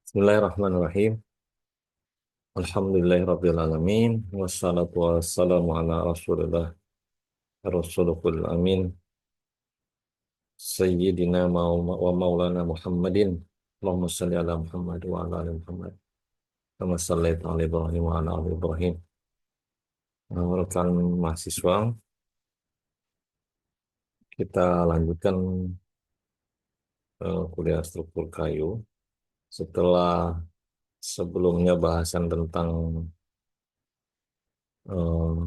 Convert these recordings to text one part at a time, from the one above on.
Bismillahirrahmanirrahim. Alhamdulillahirrabbilalamin. Wassalatu wassalamu ala rasulillah rasulukul amin. Sayyidina wa maulana Muhammadin. Allahumma salli ala Muhammad wa ala ali Muhammad. Kama sallaita ala Ibrahim wa ala ali Ibrahim. Rekan mahasiswa, kita lanjutkan kuliah struktur kayu. Setelah sebelumnya bahasan tentang eh,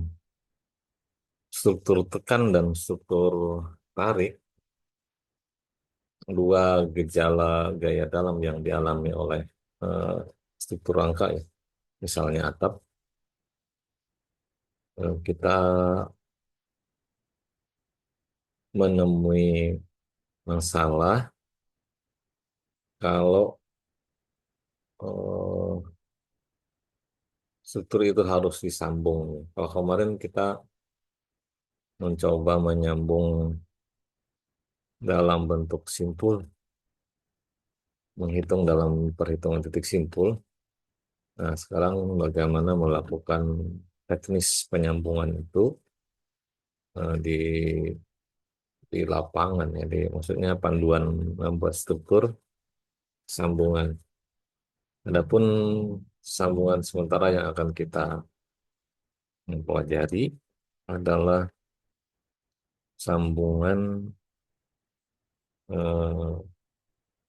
struktur tekan dan struktur tarik, dua gejala gaya dalam yang dialami oleh eh, struktur rangka, ya. Misalnya atap, kita menemui masalah kalau eh, struktur itu harus disambung. Kalau kemarin kita mencoba menyambung dalam bentuk simpul, menghitung dalam perhitungan titik simpul. Nah, sekarang bagaimana melakukan teknis penyambungan itu di lapangan, ya, maksudnya panduan membuat struktur sambungan. Adapun sambungan sementara yang akan kita pelajari adalah sambungan eh,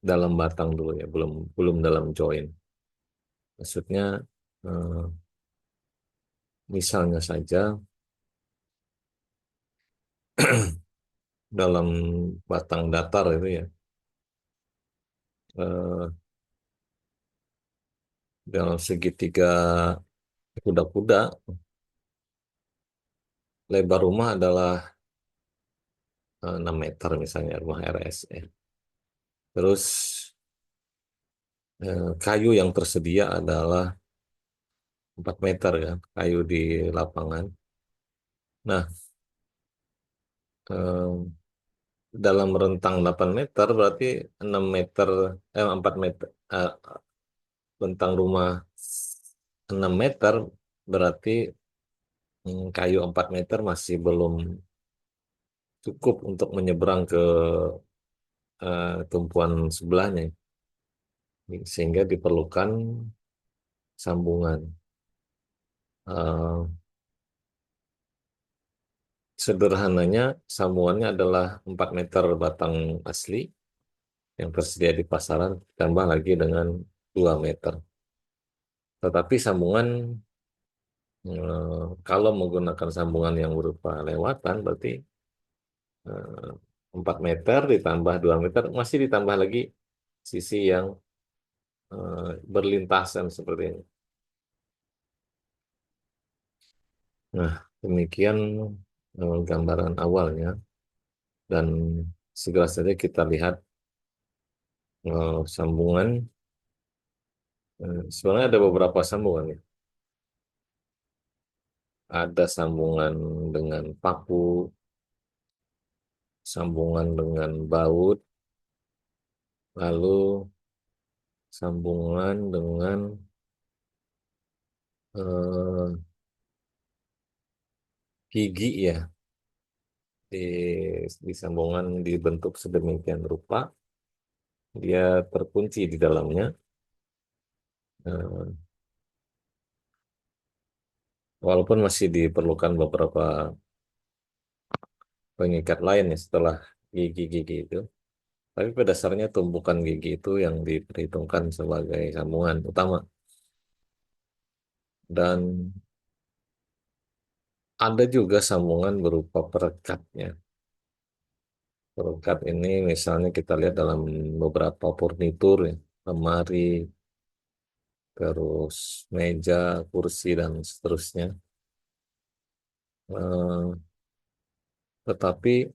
dalam batang dulu, ya, belum belum dalam join. Maksudnya eh, misalnya saja dalam batang datar itu, ya, eh, dalam segitiga kuda-kuda, lebar rumah adalah 6 meter misalnya, rumah RS, ya. Terus kayu yang tersedia adalah 4 meter, ya, kayu di lapangan. Nah, eh, dalam rentang 8 meter berarti 6 meter, 4 meter, bentang rumah 6 meter berarti kayu 4 meter masih belum cukup untuk menyeberang ke tumpuan sebelahnya, sehingga diperlukan sambungan. Eh, Sederhananya sambungannya adalah 4 meter batang asli yang tersedia di pasaran, tambah lagi dengan 2 meter. Tetapi sambungan, kalau menggunakan sambungan yang berupa lewatan, berarti eh, 4 meter ditambah 2 meter, masih ditambah lagi sisi yang berlintasan seperti ini. Nah, demikian gambaran awalnya, dan segera saja kita lihat sambungan. Sebenarnya ada beberapa sambungan, ya. Ada sambungan dengan paku, sambungan dengan baut, lalu sambungan dengan eh, gigi, ya, di, di sambungan dibentuk sedemikian rupa dia terkunci di dalamnya. Eh, Walaupun masih diperlukan beberapa pengikat lain, ya, setelah gigi-gigi itu, tapi pada dasarnya tumpukan gigi itu yang diperhitungkan sebagai sambungan utama. Dan ada juga sambungan berupa perekatnya. Perekat ini misalnya kita lihat dalam beberapa furnitur, ya, lemari, terus meja, kursi, dan seterusnya. Eh, tetapi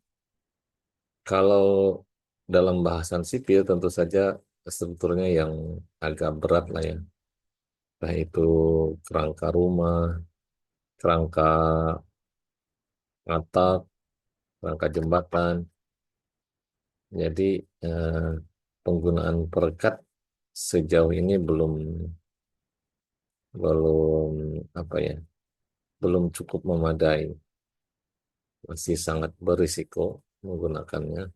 kalau dalam bahasan sipil tentu saja strukturnya yang agak berat lah, ya. Nah, itu kerangka rumah, kerangka atap, kerangka jembatan. Jadi eh, penggunaan perekat sejauh ini belum belum apa ya, belum cukup memadai, masih sangat berisiko menggunakannya.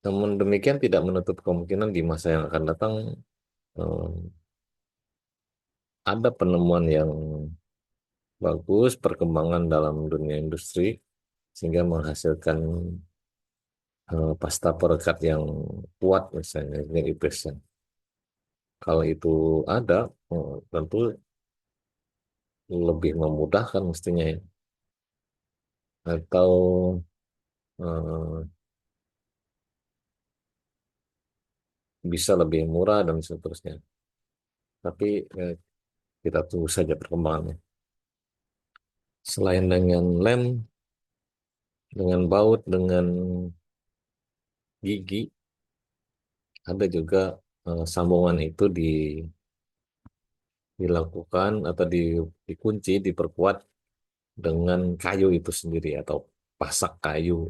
Namun demikian tidak menutup kemungkinan di masa yang akan datang eh, ada penemuan yang bagus, perkembangan dalam dunia industri sehingga menghasilkan pasta perekat yang kuat misalnya ini IPS-nya. Kalau itu ada, tentu lebih memudahkan mestinya ya. Atau eh, bisa lebih murah dan seterusnya. Tapi kita tunggu saja perkembangannya. Selain dengan lem, dengan baut, dengan gigi, ada juga sambungan itu dilakukan atau dikunci, diperkuat dengan kayu itu sendiri atau pasak kayu.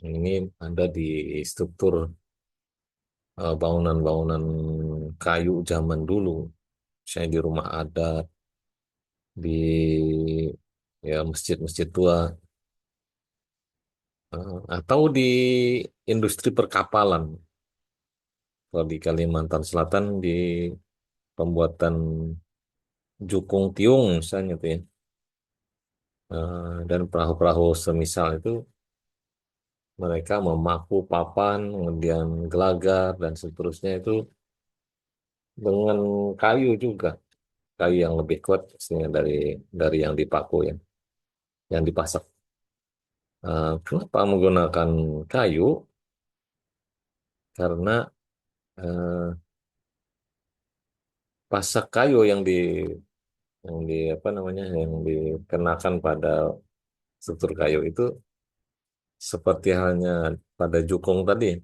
Ini ada di struktur bangunan-bangunan kayu zaman dulu, saya di rumah adat, di ya masjid-masjid tua, atau di industri perkapalan. Kalau di Kalimantan Selatan di pembuatan jukung tiung misalnya tuh ya, dan perahu-perahu semisal itu mereka memaku papan, kemudian gelagar dan seterusnya itu dengan kayu juga, kayu yang lebih kuat pastinya dari yang dipaku ya, yang dipasak. Kenapa menggunakan kayu? Karena eh, pasak kayu yang di apa namanya yang dikenakan pada struktur kayu itu seperti halnya pada jukung tadi,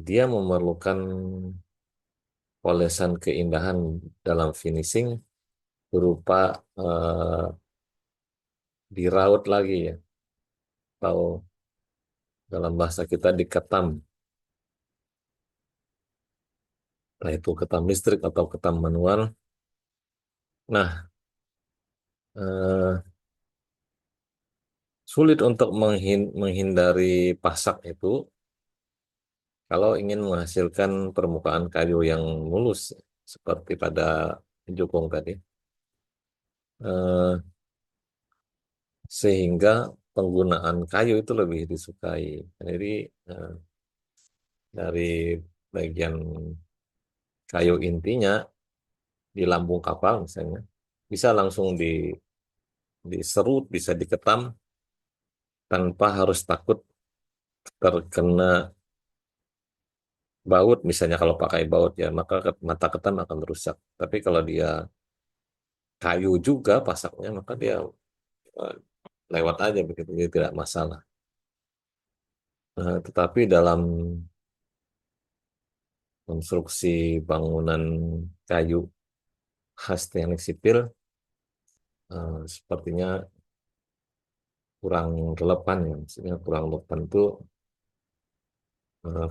dia memerlukan olesan keindahan dalam finishing berupa diraut lagi ya, atau dalam bahasa kita diketam, entah itu ketam listrik atau ketam manual. Nah, eh, sulit untuk menghindari pasak itu kalau ingin menghasilkan permukaan kayu yang mulus seperti pada jukung tadi. Eh, Sehingga penggunaan kayu itu lebih disukai. Jadi eh, dari bagian kayu intinya di lambung kapal misalnya bisa langsung diserut, bisa diketam tanpa harus takut terkena baut. Misalnya kalau pakai baut ya maka mata ketam akan rusak. Tapi kalau dia kayu juga pasaknya maka dia eh, lewat aja begitu, jadi tidak masalah. Tetapi dalam konstruksi bangunan kayu khas teknik sipil sepertinya kurang relevan ya, maksudnya kurang relevan itu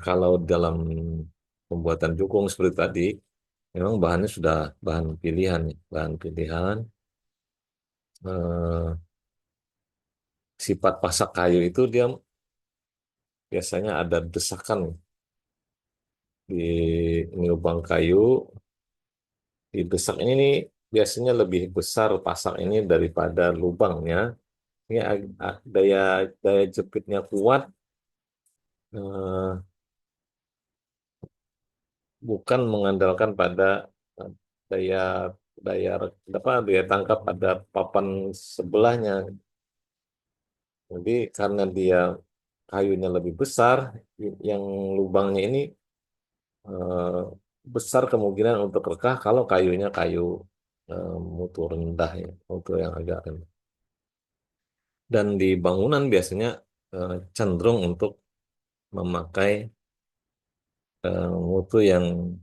kalau dalam pembuatan jukung seperti tadi, memang bahannya sudah bahan pilihan, ya. Bahan pilihan, eh, sifat pasak kayu itu dia biasanya ada desakan di lubang kayu, di desak ini nih, biasanya lebih besar pasak ini daripada lubangnya. Ini daya daya jepitnya kuat, eh, bukan mengandalkan pada eh, daya daya daya tangkap pada papan sebelahnya. Jadi karena dia kayunya lebih besar, yang lubangnya ini eh, besar kemungkinan untuk rekah kalau kayunya kayu mutu rendah ya, mutu yang agak rendah. Dan di bangunan biasanya cenderung untuk memakai mutu yang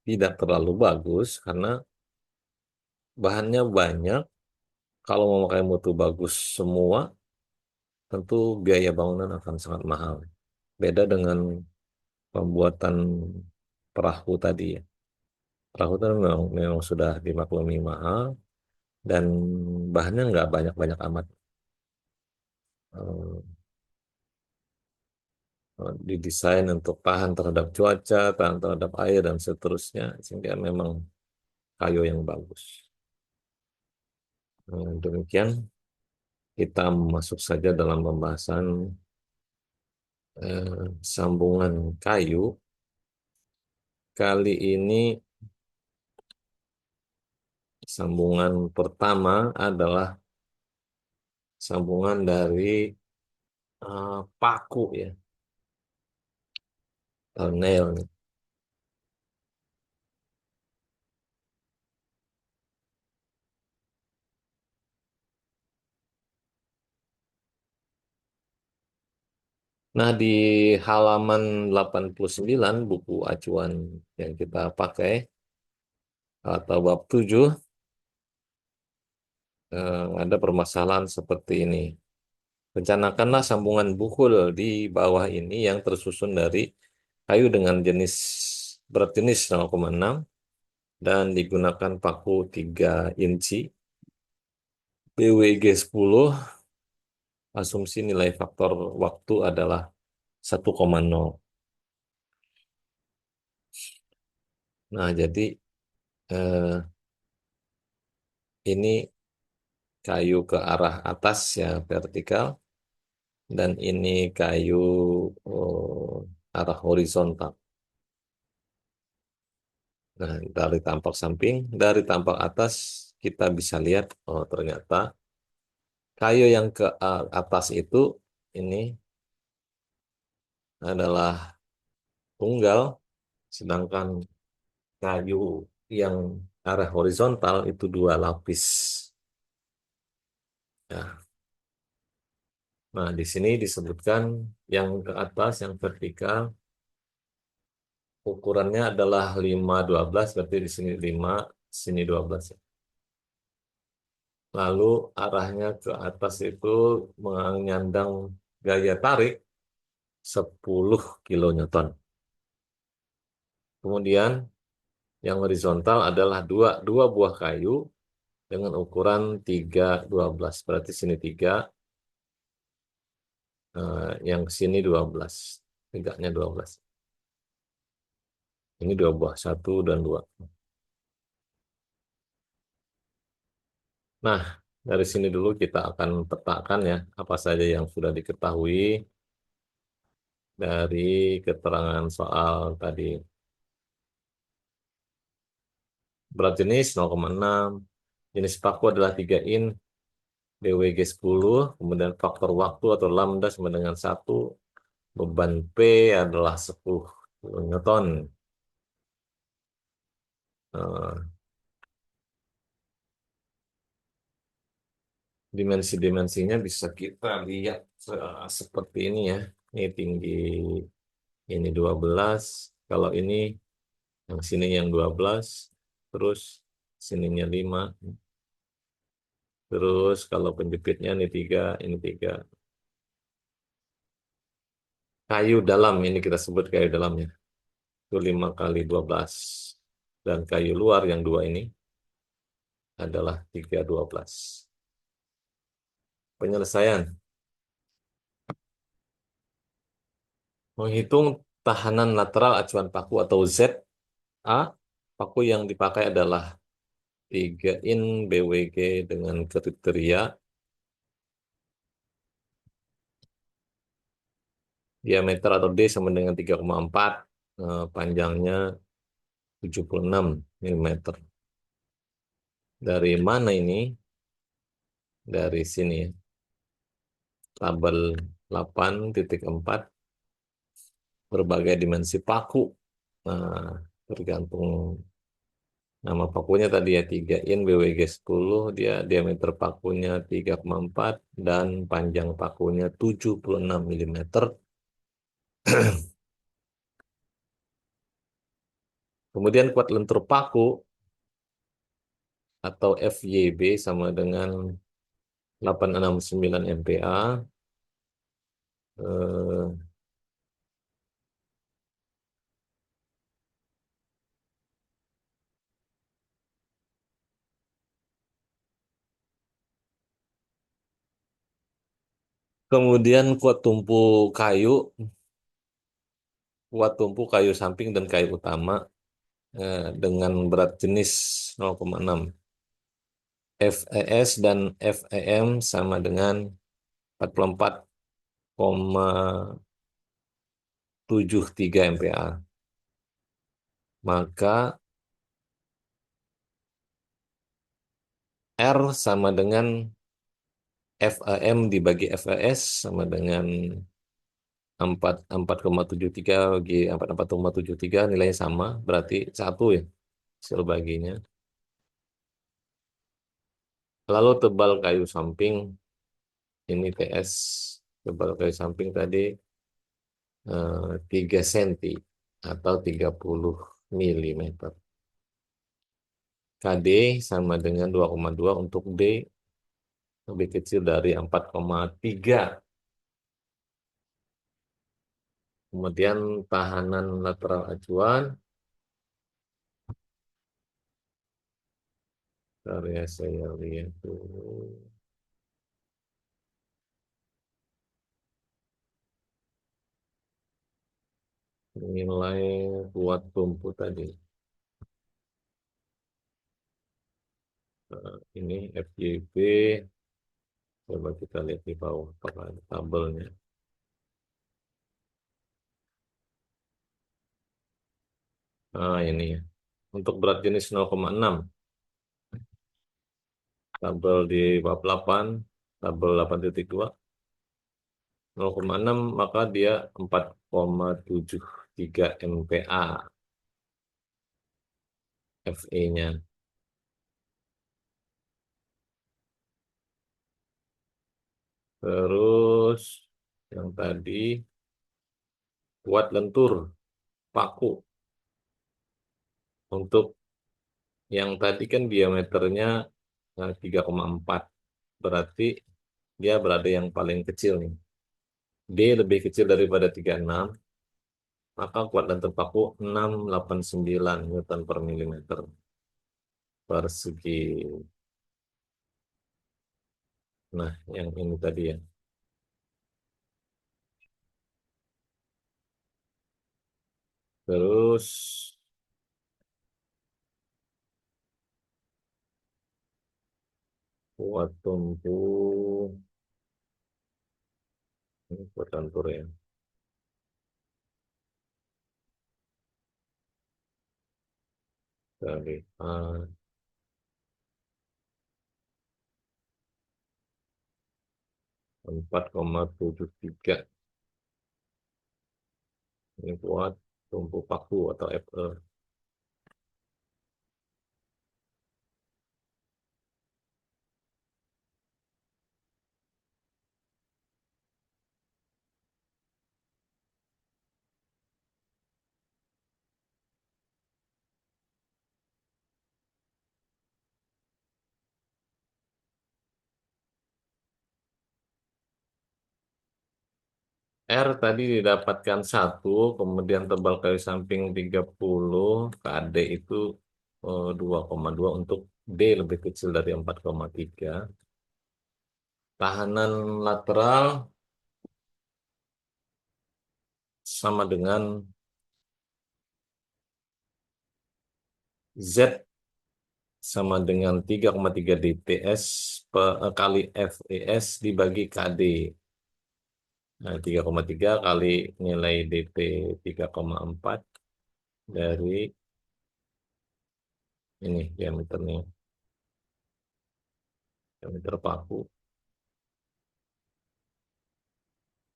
tidak terlalu bagus karena bahannya banyak. Kalau memakai mutu bagus semua, tentu biaya bangunan akan sangat mahal. Beda dengan pembuatan perahu tadi ya. Perahu itu memang sudah dimaklumi mahal dan bahannya nggak banyak-banyak amat. Eh, Didesain untuk tahan terhadap cuaca, tahan terhadap air dan seterusnya, sehingga memang kayu yang bagus. Demikian kita masuk saja dalam pembahasan sambungan kayu. Kali ini sambungan pertama adalah sambungan dari paku ya, atau nail nih. Nah, di halaman 89 buku acuan yang kita pakai atau bab 7 ada permasalahan seperti ini. Rencanakanlah sambungan buhul di bawah ini yang tersusun dari kayu dengan berat jenis 0,6 dan digunakan paku 3 inci, BWG 10, asumsi nilai faktor waktu adalah 1,0. Nah, jadi eh, ini kayu ke arah atas ya vertikal dan ini kayu arah horizontal. Nah, dari tampak samping, dari tampak atas kita bisa lihat, oh ternyata kayu yang ke atas itu ini adalah tunggal, sedangkan kayu yang arah horizontal itu dua lapis. Ya. Nah, di sini disebutkan yang ke atas, yang vertikal, ukurannya adalah 5,12, berarti di sini 5, sini 12. Lalu arahnya ke atas itu menyandang gaya tarik 10 kilonewton. Kemudian yang horizontal adalah dua buah kayu dengan ukuran 3,12. Berarti sini 3, yang sini 12. Tiganya 12. Ini dua buah, satu dan dua. Nah, dari sini dulu kita akan petakan ya, apa saja yang sudah diketahui dari keterangan soal tadi. Berat jenis 0,6, jenis paku adalah 3 in, BWG 10, kemudian faktor waktu atau lambda sama dengan 1, beban P adalah 10 Newton. Eh, Dimensi-dimensinya bisa kita lihat seperti ini ya. Ini tinggi ini 12, kalau ini yang sini yang 12, terus sininya 5, terus kalau penjepitnya ini 3, ini 3. Kayu dalam ini kita sebut kayu dalamnya. Itu 5 kali 12. Dan kayu luar yang dua ini adalah 3,12. Penyelesaian. Menghitung tahanan lateral acuan paku atau ZA, paku yang dipakai adalah 3 in BWG dengan kriteria diameter atau D sama dengan 3,4, panjangnya 76 mm. Dari mana ini? Dari sini ya. Tabel 8.4, berbagai dimensi paku. Nah, tergantung nama pakunya tadi ya, 3 in BWG 10, dia diameter pakunya 3,4 dan panjang pakunya 76 mm. Kemudian kuat lentur paku atau FYB sama dengan 869 MPa. Eh, Kemudian kuat tumpu kayu samping dan kayu utama dengan berat jenis 0,6. FES dan FEM sama dengan 44,73 MPa. Maka R sama dengan FEM dibagi FES sama dengan 4,73 bagi 44,73 nilainya sama, berarti satu ya hasil baginya. Lalu tebal kayu samping, ini TS, tebal kayu samping tadi 3 cm atau 30 mm. KD sama dengan 2,2 untuk D lebih kecil dari 4,3. Kemudian tahanan lateral acuan, karya saya lihat dulu. Nilai kuat tumpu tadi. Ini FYP, coba kita lihat di bawah apakah ada tabelnya. Nah, ini ya. Untuk berat jenis 0,6, tabel di bab 8, tabel 8.2, 0,6 maka dia 4,73 MPa Fe-nya. Terus yang tadi kuat lentur paku. Untuk yang tadi kan diameternya 3,4. Berarti dia berada yang paling kecil nih. D lebih kecil daripada 36, maka kuat lentur paku 689 Newton per milimeter persegi. Nah, yang ini tadi ya. Terus kuat tumpu, ini kuat lentur ya. Dari 4,73. Ini kuat tumpu paku atau FE. R tadi didapatkan 1, kemudian tebal kayu samping 30, KD itu 2,2 untuk D lebih kecil dari 4,3. Tahanan lateral sama dengan Z sama dengan 3,3 DTS kali FES dibagi KD. Nah, 3,3 kali nilai DT 3,4 dari ini diameternya, diameter paku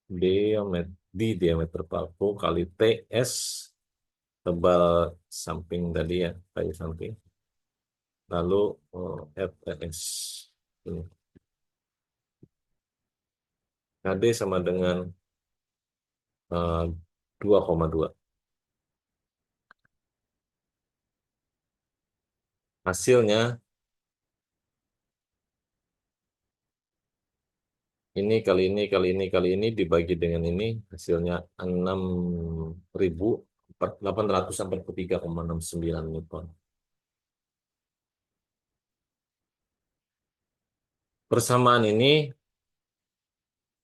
di diameter paku kali TS tebal samping tadi ya, kayu samping. Lalu FTS. Ini. KD sama dengan 2,2. Hasilnya ini kali ini kali ini kali ini dibagi dengan ini, hasilnya 6.843,69 Newton. Persamaan ini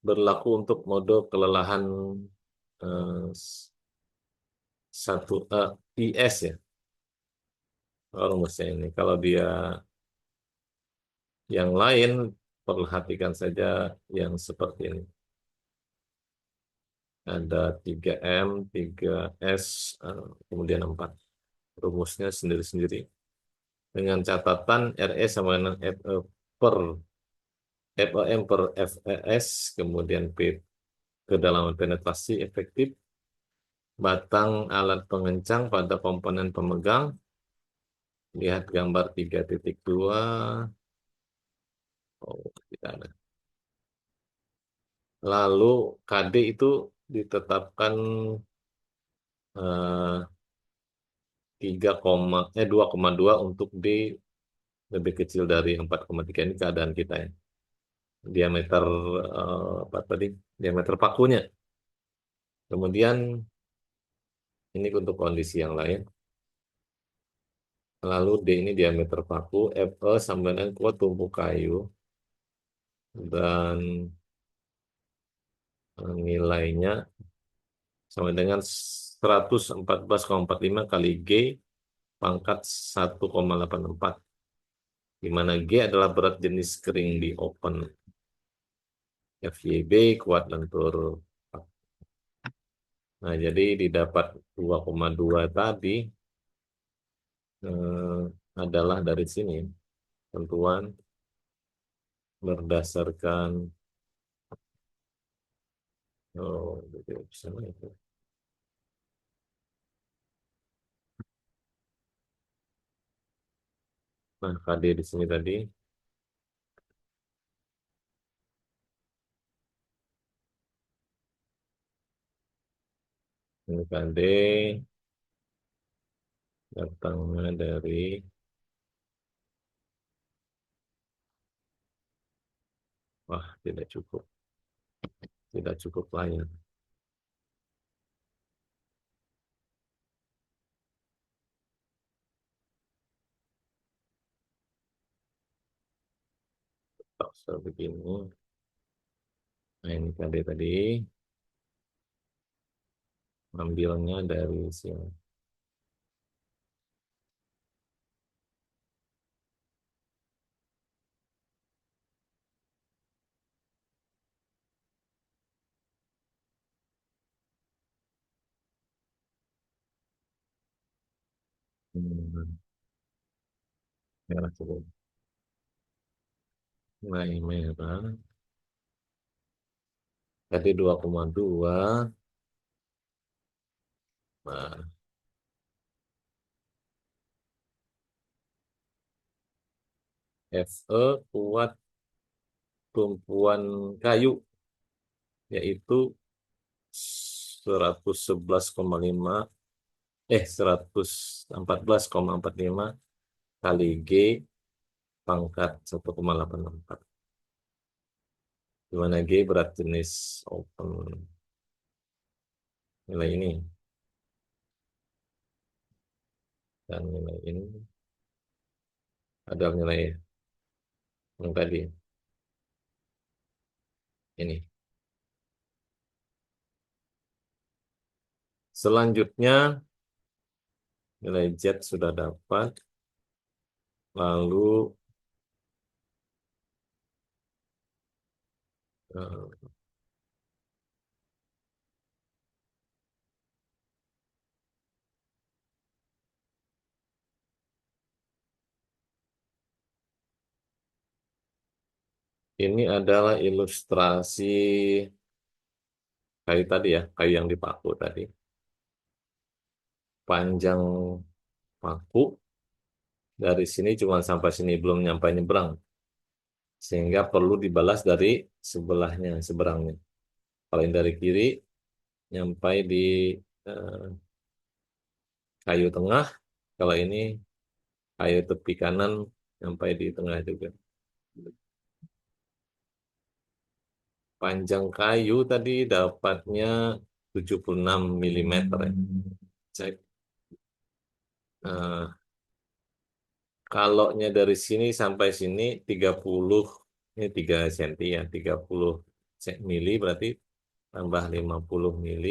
berlaku untuk mode kelelahan eh, satu IS ya, rumusnya ini. Kalau dia yang lain, perhatikan saja yang seperti ini. Ada 3M, 3S, kemudian 4. Rumusnya sendiri-sendiri. Dengan catatan RE sama dengan FE per FEM per FES, kemudian P kedalaman penetrasi efektif, batang alat pengencang pada komponen pemegang, lihat gambar 3.2. Oh, tidak ada. Lalu KD itu ditetapkan 2,2 untuk D lebih kecil dari 4,3. Ini keadaan kita ya. Diameter apa tadi? Diameter pakunya. Kemudian ini untuk kondisi yang lain. Lalu D ini diameter paku, FE sama dengan kuat tumpuk kayu dan nilainya sama dengan 114,45 kali G pangkat 1,84, di mana G adalah berat jenis kering di open. FYB kuat lentur. Nah, jadi didapat 2,2 tadi eh, adalah dari sini tentuan berdasarkan gitu, sana itu. Nah, KD di sini tadi ini KD datangnya dari wah tidak cukup layak. Tak sebegini. Nah, ini KD tadi ambilnya dari sini. Hmm, merah cukup. Nilai merah. Tadi 2,2. Nah, Fe kuat tumpuan kayu yaitu 111,5 114,45 kali G pangkat 1,84, di mana G berat jenis open. Nilai ini dan nilai ini adalah nilai yang tadi ini. Selanjutnya nilai Z sudah dapat, lalu eh, ini adalah ilustrasi kayu tadi ya, kayu yang dipaku tadi. Panjang paku dari sini cuma sampai sini, belum nyampe nyebrang. Sehingga perlu dibalas dari sebelahnya, seberangnya. Kalau yang dari kiri, nyampe di eh, kayu tengah. Kalau ini kayu tepi kanan, nyampe di tengah juga. Panjang kayu tadi dapatnya 76 milimeter ya. Cek. Nah, kalaunya dari sini sampai sini 30, ini 3 cm ya, 30 mili berarti tambah 50 mili,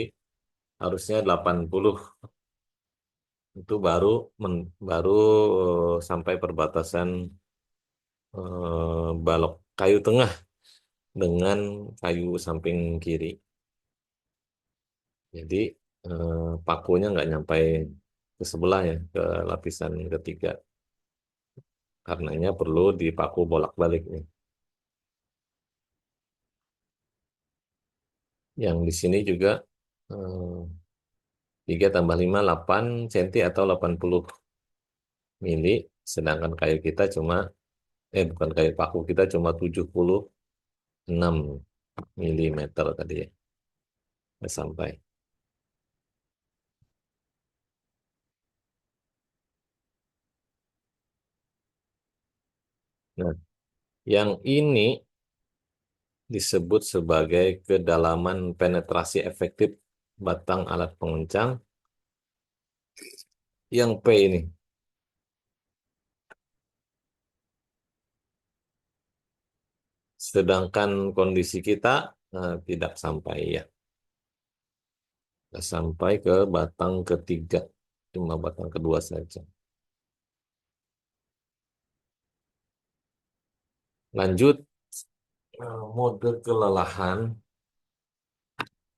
harusnya 80. Itu baru sampai perbatasan balok kayu tengah dengan kayu samping kiri. Jadi pakunya nggak nyampe ke sebelah ya, ke lapisan ketiga. Karenanya perlu dipaku bolak-balik nih. Yang di sini juga eh, 3 tambah 5, 8 cm atau 80 mili. Sedangkan kayu kita cuma, bukan kayu paku kita cuma 76 milimeter tadi ya. Nggak sampai. Nah, yang ini disebut sebagai kedalaman penetrasi efektif batang alat pengencang yang P ini. Sedangkan kondisi kita tidak sampai ya, nggak sampai ke batang ketiga, cuma batang kedua saja. Lanjut, mode kelelahan.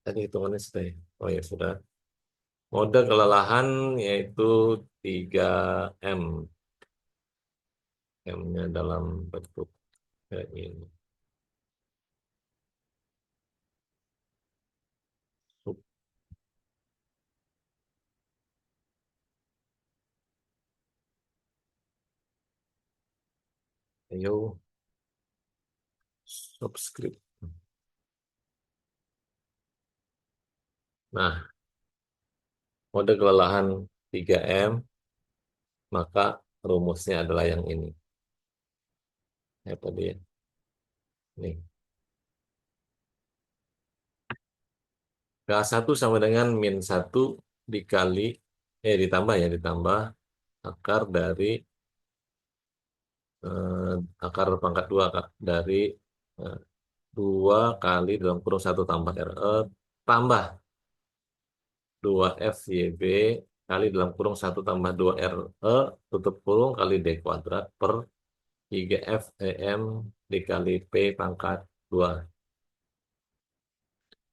Tadi hitungannya sudah ya? Oh ya sudah. Mode kelelahan yaitu 3M. M-nya dalam bentuk kayak ini. Ayo, subscribe. Nah, mode kelelahan 3M, maka rumusnya adalah yang ini. Apa dia? Nih. K1 sama dengan -1 dikali, ditambah ya, ditambah akar dari eh, akar pangkat 2 Kak, dari 2 kali dalam kurung 1 tambah RE tambah 2FYB kali dalam kurung 1 tambah 2RE tutup kurung kali D kuadrat per 3FEM dikali P pangkat 2.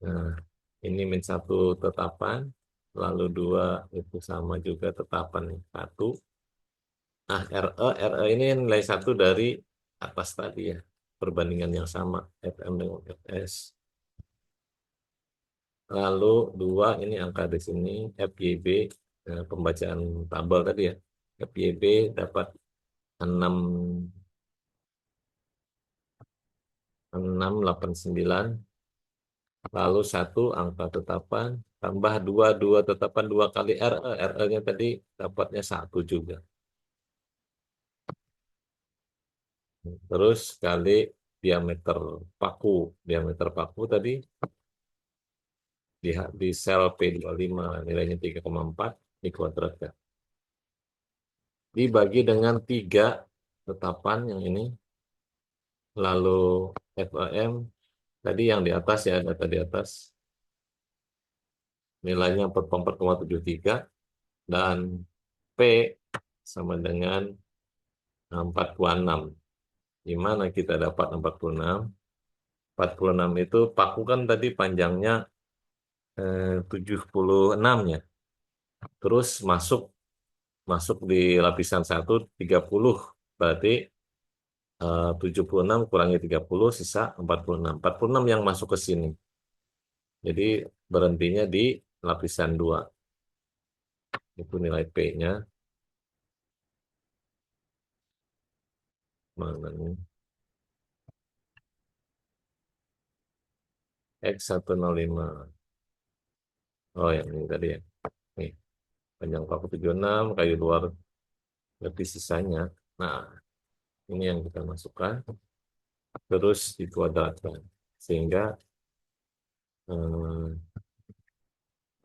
Nah, ini -1 tetapan, lalu 2 itu sama juga tetapan 1. Nah, RE ini nilai 1 dari atas tadi ya, perbandingan yang sama, FM dengan FS. Lalu 2 ini angka di sini, FYB, pembacaan tabel tadi ya, FYB dapat 6, 689, lalu 1 angka tetapan, tambah 2 2 tetapan 2 kali RE, RE-nya tadi dapatnya 1 juga. Terus kali diameter paku. Diameter paku tadi di sel P25 nilainya 3,4 dikuadratkan. Dibagi dengan 3 tetapan yang ini. Lalu FAM tadi yang di atas ya, data di atas. Nilainya 44,73 dan P sama dengan 46. Di mana kita dapat 46? 46 itu paku kan tadi panjangnya 76 ya. Terus masuk masuk di lapisan 1 30, berarti 76 kurangi 30 sisa 46. 46 yang masuk ke sini. Jadi berhentinya di lapisan 2. Itu nilai P-nya. Mana nih? X105. Oh yang ini tadi ya. Nih, panjang 476, kayu luar lebih sisanya. Nah, ini yang kita masukkan. Terus dikuadratkan. Sehingga eh,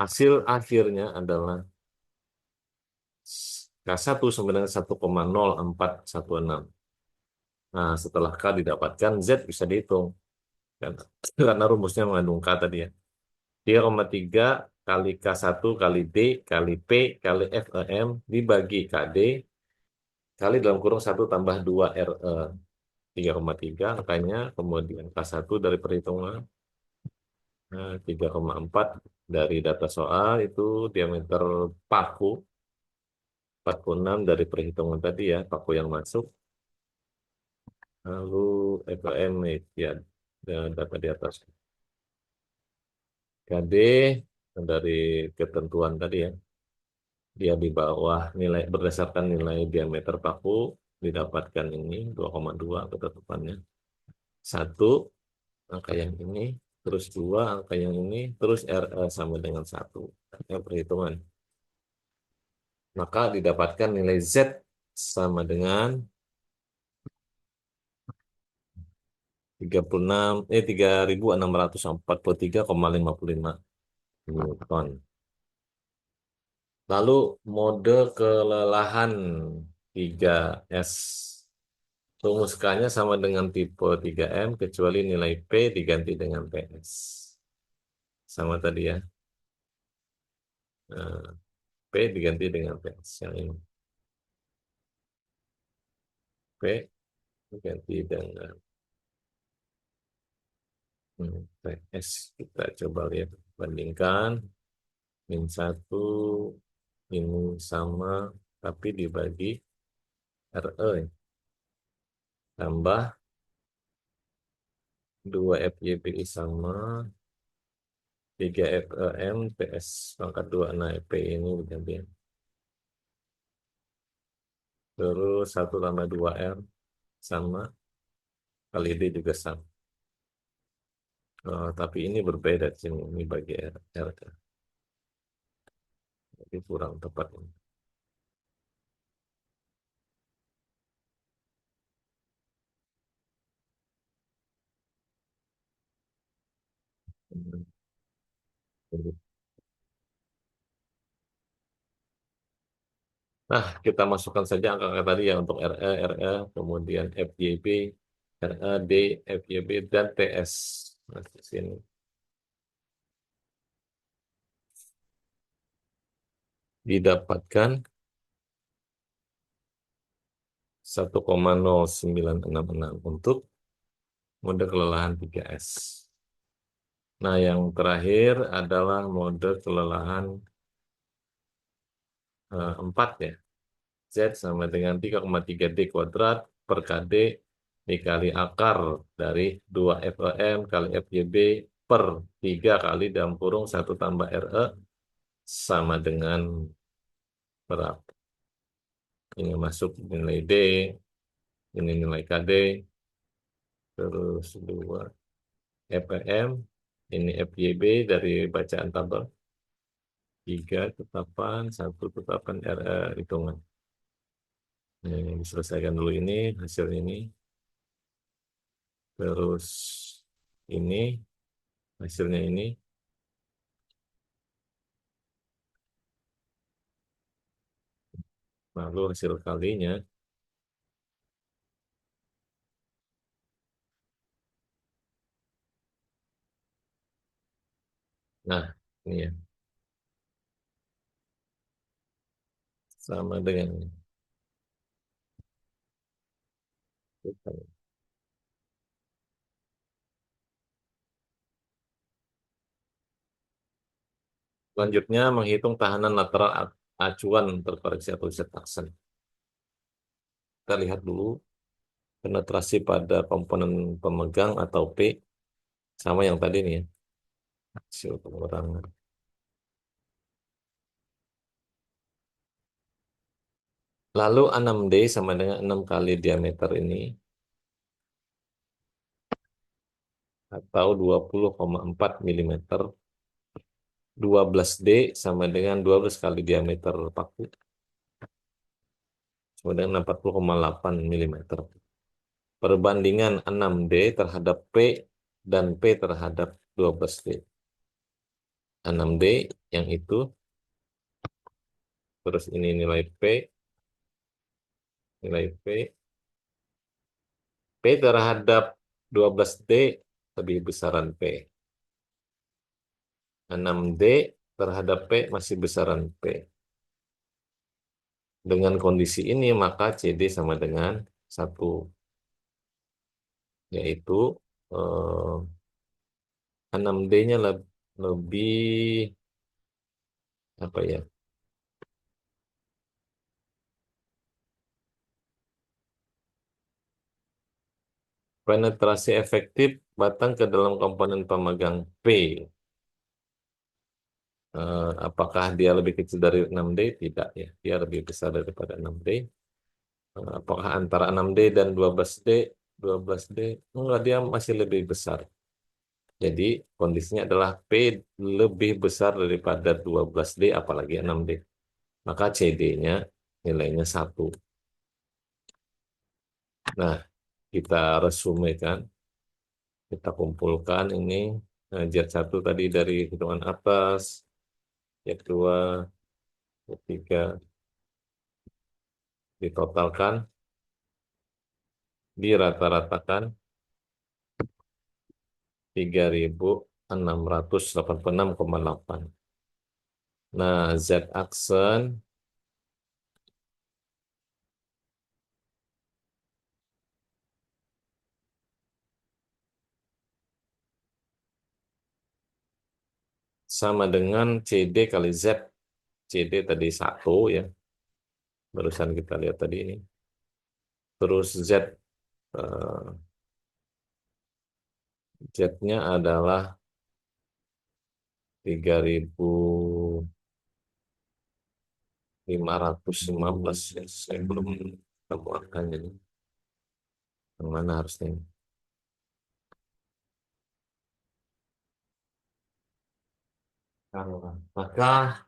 hasil akhirnya adalah K1 sama dengan 1,0416. Nah, setelah K didapatkan, Z bisa dihitung. Kan? Karena rumusnya mengandung K tadi ya. 3,3 kali K1 kali D kali P kali FEM dibagi KD kali dalam kurung 1 tambah 2 RE. 3,3 angkanya, kemudian K1 dari perhitungan 3,4 dari data soal itu diameter paku 46 dari perhitungan tadi ya, paku yang masuk. Lalu FEM ya, data di atas. KD dari ketentuan tadi ya, dia di bawah nilai berdasarkan nilai diameter paku didapatkan ini 2,2 ketetapannya. Satu angka yang ini, terus dua angka yang ini, terus RE sama dengan satu. Yang perhitungan. Maka didapatkan nilai Z sama dengan 3.643,55 Newton. Lalu mode kelelahan 3S. Rumus K-nya sama dengan tipe 3M kecuali nilai P diganti dengan PS. Sama tadi ya. Nah, P diganti dengan PS yang ini. P diganti dengan PS. Kita coba lihat. Bandingkan. Min 1 ini sama tapi dibagi RE. Tambah 2 FYPI sama 3 FEM PS pangkat 2. Nah, P ini diganti. Terus 1 tambah 2 R sama kali D juga sama. Tapi ini berbeda di sini. Ini bagi R. Jadi kurang tepat ini. Nah, kita masukkan saja angka-angka tadi ya untuk RE, kemudian FYB, RAD, FYB, dan TS. Nah, di sini. Didapatkan 1,0966 untuk mode kelelahan 3S. Nah, yang terakhir adalah mode kelelahan 4 ya. Z sama dengan 3,3D kuadrat per KD dikali akar dari 2 FEM kali FYB per 3 kali dalam kurung 1 tambah RE sama dengan berapa? Ini masuk nilai D, ini nilai KD, terus 2 FEM, ini FYB dari bacaan tabel, 3 tetapan, 1 tetapan RE hitungan. Ini diselesaikan dulu ini, hasil ini. Terus ini, hasilnya ini. Lalu hasil kalinya, nah ini ya, sama dengan ini. Selanjutnya menghitung tahanan lateral acuan terkoreksi atau Z-aksen. Kita lihat dulu penetrasi pada komponen pemegang atau P sama yang tadi nih ya. Hasil pengurangan. Lalu 6D sama dengan 6 kali diameter ini atau 20,4 mm. 12D sama dengan 12 kali diameter paku sama dengan 40,8 mm. Perbandingan 6D terhadap P dan P terhadap 12D. 6D yang itu, terus ini nilai P terhadap 12D lebih besaran P. 6D terhadap P masih besaran P. Dengan kondisi ini maka CD sama dengan 1, yaitu eh, 6D-nya lebih apa ya? Penetrasi efektif batang ke dalam komponen pemegang P. Apakah dia lebih kecil dari 6D? Tidak ya, dia lebih besar daripada 6D. Apakah antara 6D dan 12D? 12D? Enggak, dia masih lebih besar. Jadi kondisinya adalah P lebih besar daripada 12D apalagi 6D. Maka CD-nya nilainya 1. Nah, kita resumekan, kita kumpulkan ini. Nah, Z1 tadi dari hitungan atas, Z2, Z3 ditotalkan, dirata-ratakan 3.686,8. Nah, Z aksen sama dengan CD kali Z. CD tadi 1 ya, barusan kita lihat tadi ini. Terus Z, Z-nya adalah 3.515 ya. Saya belum tahu angkanya ini. Yang mana harusnya ini? Maka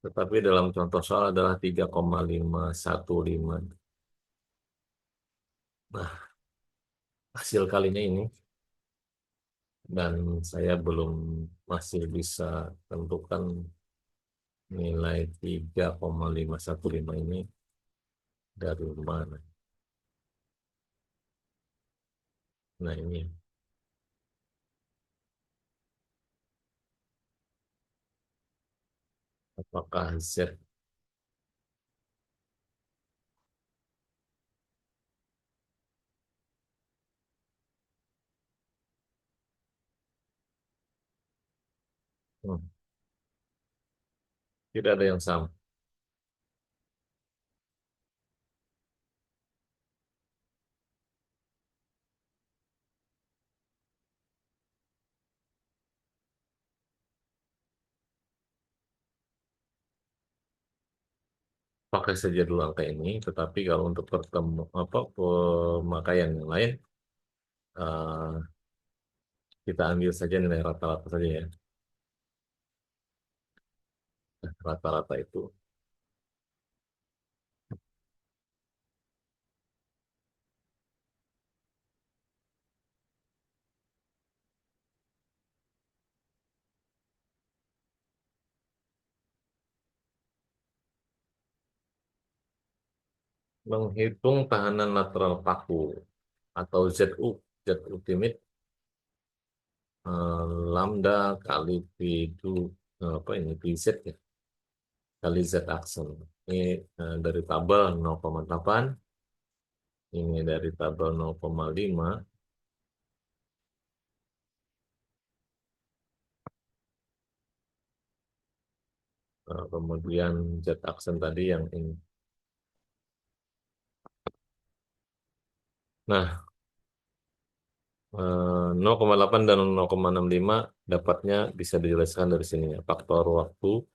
tetapi dalam contoh soal adalah 3,515. Nah, hasil kalinya ini dan saya belum masih bisa tentukan nilai 3,515 ini dari mana. Nah, ini apakah Z hmm, tidak ada yang sama. Pakai saja dulu angka ini, tetapi kalau untuk pertemu apa pemakaian yang lain, eh, kita ambil saja nilai rata-rata saja ya. Nah, rata-rata itu menghitung tahanan lateral paku atau ZU, Z ultimate, lambda kali P2, apa ini PZ ya, kali Z aksen. Ini dari tabel 0,8, ini dari tabel 0,5, kemudian Z aksen tadi yang ini. Nah, 0,8 dan 0,65 dapatnya bisa dijelaskan dari sini ya. Faktor waktu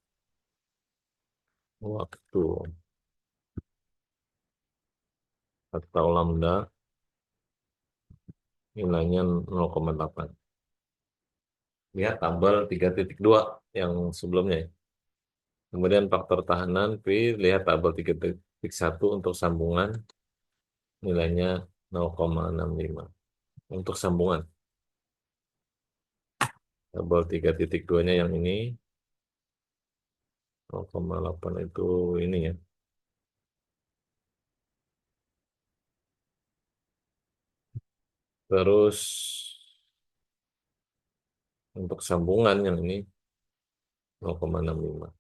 atau lambda nilainya 0,8. Lihat tabel 3.2 yang sebelumnya ya. Kemudian faktor tahanan P, lihat tabel 3.1 untuk sambungan nilainya 0,65. Untuk sambungan, tabel 3.2-nya yang ini 0,8 itu ini ya. Terus Untuk sambungan yang ini 0,65.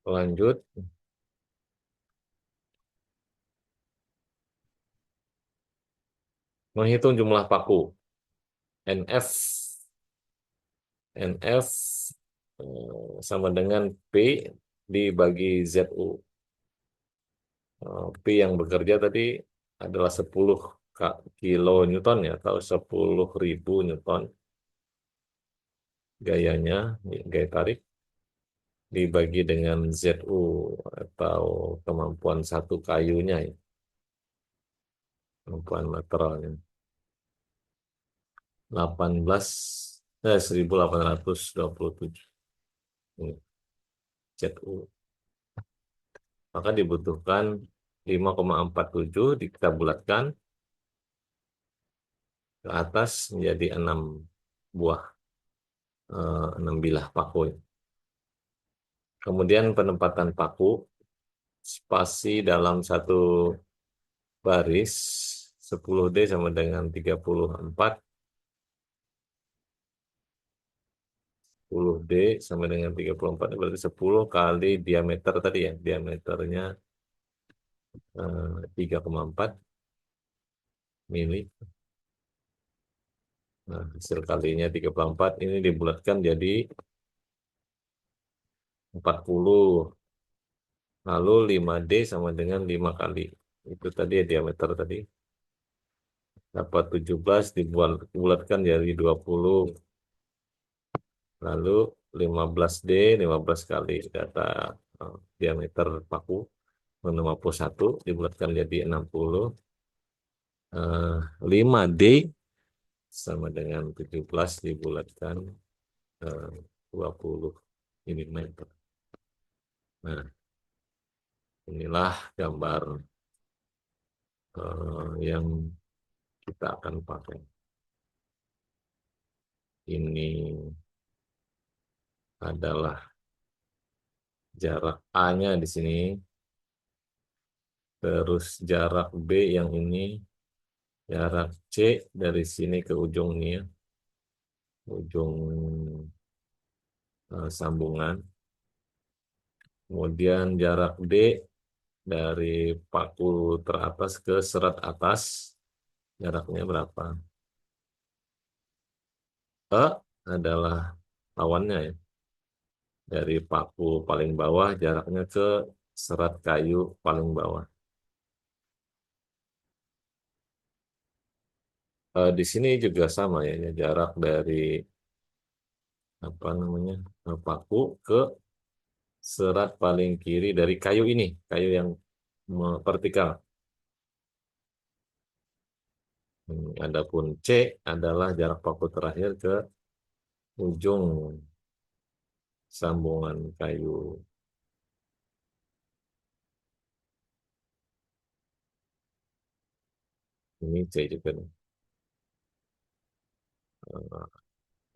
Lanjut, menghitung jumlah paku. NF. NF sama dengan P dibagi ZU. P yang bekerja tadi adalah 10 kilo Newton ya, atau 10.000 Newton gayanya, gaya tarik, dibagi dengan ZU atau kemampuan satu kayunya ya, kemampuan lateralnya. 18.827 ini ZU. Maka dibutuhkan 5,47 kita bulatkan ke atas menjadi 6 buah, 6 bilah paku. Kemudian penempatan paku, spasi dalam satu baris 10D sama dengan 34, 10D sama dengan 34 berarti 10 kali diameter tadi ya, diameternya 3,4 mili. Nah, hasil kalinya 34 ini dibulatkan jadi 40. Lalu 5D sama dengan 5 kali. Itu tadi ya diameter tadi. Dapat 17 dibulatkan jadi 20. Lalu 15D 15 kali data diameter paku 61 dibulatkan jadi 60. 5D sama dengan 17 dibulatkan 20 mm. Nah, inilah gambar yang kita akan pakai. Ini adalah jarak A-nya di sini, terus jarak B yang ini, jarak C dari sini ke ujung ini ya, ujung sambungan. Kemudian jarak D dari paku teratas ke serat atas, jaraknya berapa? E adalah lawannya ya. Dari paku paling bawah jaraknya ke serat kayu paling bawah. Di sini juga sama ya, jarak dari apa namanya paku ke serat paling kiri dari kayu ini, kayu yang vertikal. Adapun C adalah jarak paku terakhir ke ujung sambungan kayu. Ini C juga nih. Eh,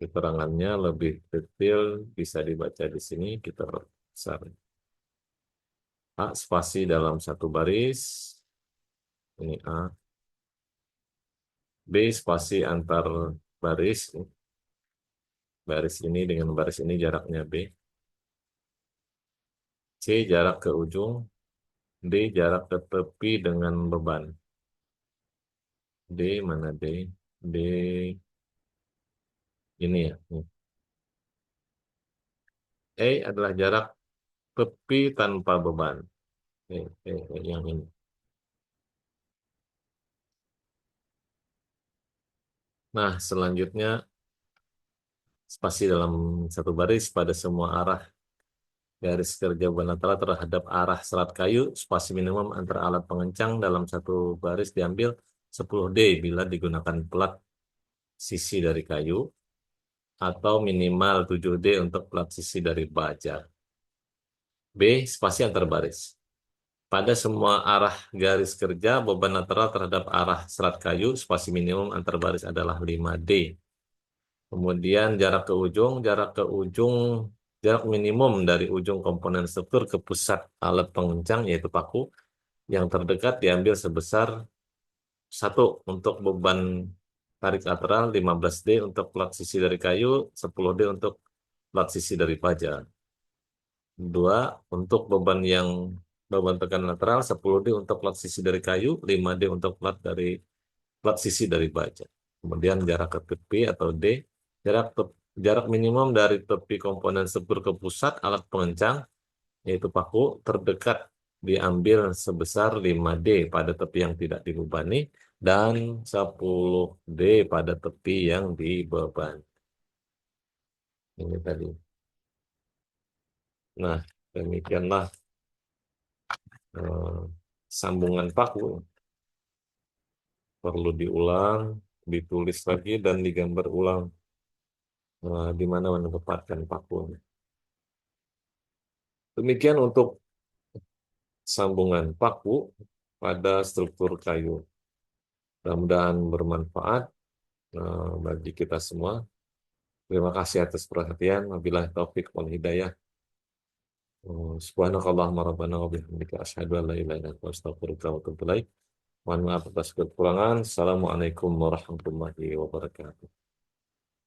Keterangannya lebih detail bisa dibaca di sini, kita besar. A spasi dalam satu baris, ini A. B spasi antar baris, baris ini dengan baris ini jaraknya B. C jarak ke ujung, D jarak ke tepi dengan beban. D mana D? D ini ya. E adalah jarak tepi tanpa beban. Yang ini. Nah, selanjutnya spasi dalam satu baris pada semua arah garis kerja beban lateral terhadap arah serat kayu, spasi minimum antara alat pengencang dalam satu baris diambil 10D bila digunakan plat sisi dari kayu atau minimal 7D untuk plat sisi dari baja. B. Spasi antar baris. Pada semua arah garis kerja, beban lateral terhadap arah serat kayu, spasi minimum antar baris adalah 5D. Kemudian jarak minimum dari ujung komponen struktur ke pusat alat pengencang, yaitu paku, Yang terdekat diambil sebesar satu untuk beban tarik lateral, 15D untuk plat sisi dari kayu, 10D untuk plat sisi dari baja. Dua, untuk beban tekan lateral, 10D untuk plat sisi dari kayu, 5D untuk plat sisi dari baja. Kemudian jarak ke tepi atau D, jarak minimum dari tepi komponen struktur ke pusat alat pengencang, yaitu paku, terdekat diambil sebesar 5D pada tepi yang tidak dibebani dan 10D pada tepi yang dibebani. Ini tadi. Nah, demikianlah eh, sambungan paku. Perlu diulang, ditulis lagi, dan digambar ulang di mana menempatkan paku. Demikian untuk sambungan paku pada struktur kayu. Mudah-mudahan bermanfaat bagi kita semua. Terima kasih atas perhatian. Wabillahi taufik wal hidayah. Subhanakallahumma rabbana wa bihamdika asyhadu an la ilaha illa anta astaghfiruka wa atubu ilaik. Mohon maaf atas kekurangan. Assalamualaikum warahmatullahi wabarakatuh.